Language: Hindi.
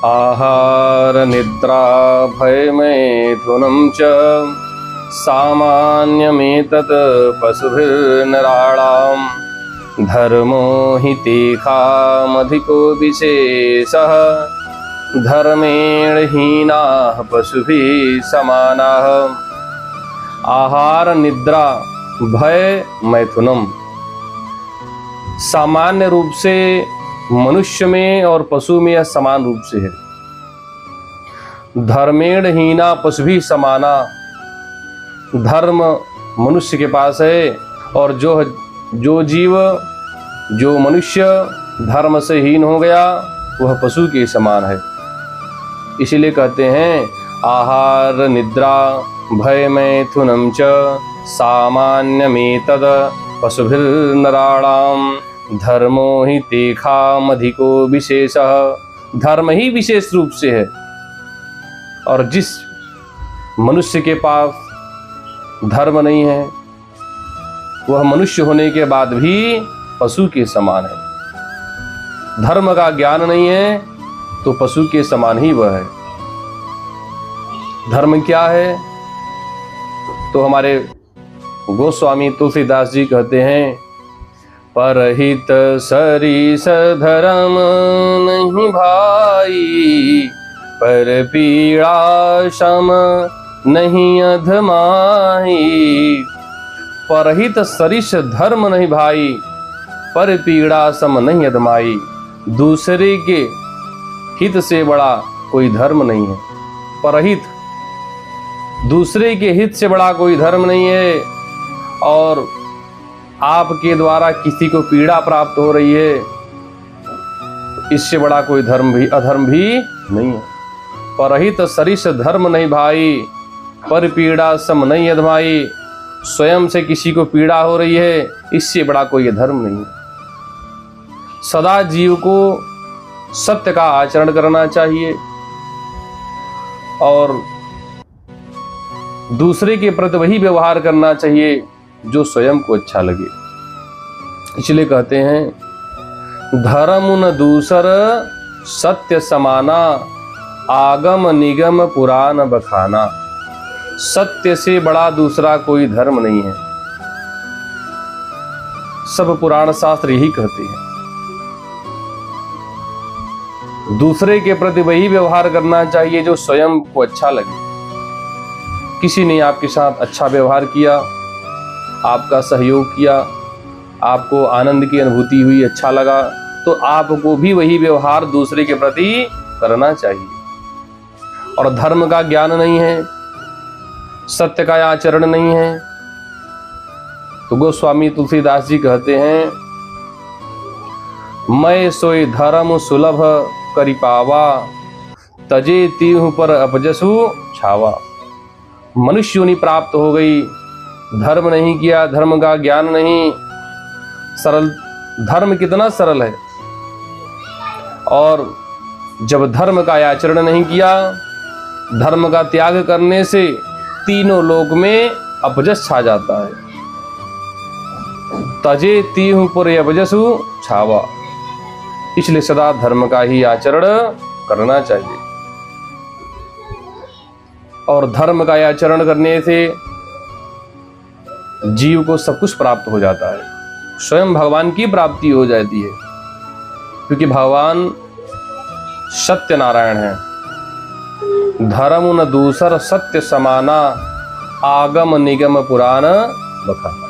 आहार निद्रा भयमैथुनं च सामान्यमेतत् पशुभिर्नराणां धर्मो हि तेषामधिको विशेषः धर्मेण हीनाः पशुभिः समानाः। आहार निद्रा भय मैथुनम सामान्य रूप से मनुष्य में और पशु में यह समान रूप से है। धर्मेण हीना पशुभिः समाना, धर्म मनुष्य के पास है और जो जीव जो मनुष्य धर्म से हीन हो गया वह पशु के समान है। इसीलिए कहते हैं आहार निद्रा भय मैथुनं च सामान्यमेतद् पशुभिर्नराणां धर्मो हि तेषामधिको विशेषः। धर्म ही विशेष रूप से है और जिस मनुष्य के पास धर्म नहीं है वह मनुष्य होने के बाद भी पशु के समान है। धर्म का ज्ञान नहीं है तो पशु के समान ही वह है। धर्म क्या है तो हमारे गोस्वामी तुलसीदास जी कहते हैं परहित सरिस धर्म नहीं भाई पर पीड़ा सम नहीं अधमाई। परहित सरिस धर्म नहीं भाई पर पीड़ा सम नहीं अधमाई। दूसरे के हित से बड़ा कोई धर्म नहीं है। परहित दूसरे के हित से बड़ा कोई धर्म नहीं है और आपके द्वारा किसी को पीड़ा प्राप्त हो रही है इससे बड़ा कोई धर्म भी अधर्म भी नहीं है। परहित सरिस धर्म नहीं भाई पर पीड़ा सम नहीं अधमाई। स्वयं से किसी को पीड़ा हो रही है इससे बड़ा कोई धर्म नहीं है। सदा जीव को सत्य का आचरण करना चाहिए और दूसरे के प्रति वही व्यवहार करना चाहिए जो स्वयं को अच्छा लगे। इसलिए कहते हैं धर्म न दूसर सत्य समाना आगम निगम पुराण बखाना। सत्य से बड़ा दूसरा कोई धर्म नहीं है। सब पुराण शास्त्र यही कहते हैं। दूसरे के प्रति वही व्यवहार करना चाहिए जो स्वयं को अच्छा लगे। किसी ने आपके साथ अच्छा व्यवहार किया, आपका सहयोग किया, आपको आनंद की अनुभूति हुई, अच्छा लगा, तो आपको भी वही व्यवहार दूसरे के प्रति करना चाहिए। और धर्म का ज्ञान नहीं है, सत्य का आचरण नहीं है तो गोस्वामी तुलसीदास जी कहते हैं मैं सोई धर्म सुलभ करि पावा तजे तीहु पर अपजसु छावा। मनुष्य योनि प्राप्त हो गई, धर्म नहीं किया, धर्म का ज्ञान नहीं। सरल धर्म कितना सरल है और जब धर्म का आचरण नहीं किया, धर्म का त्याग करने से तीनों लोक में अपजस छा जाता है। तजे तीहु पर अपजसु छावा। इसलिए सदा धर्म का ही आचरण करना चाहिए और धर्म का आचरण करने से जीव को सब कुछ प्राप्त हो जाता है। स्वयं भगवान की प्राप्ति हो जाती है क्योंकि भगवान सत्य नारायण है। धर्म न दूसर सत्य समाना आगम निगम पुराण बखाना।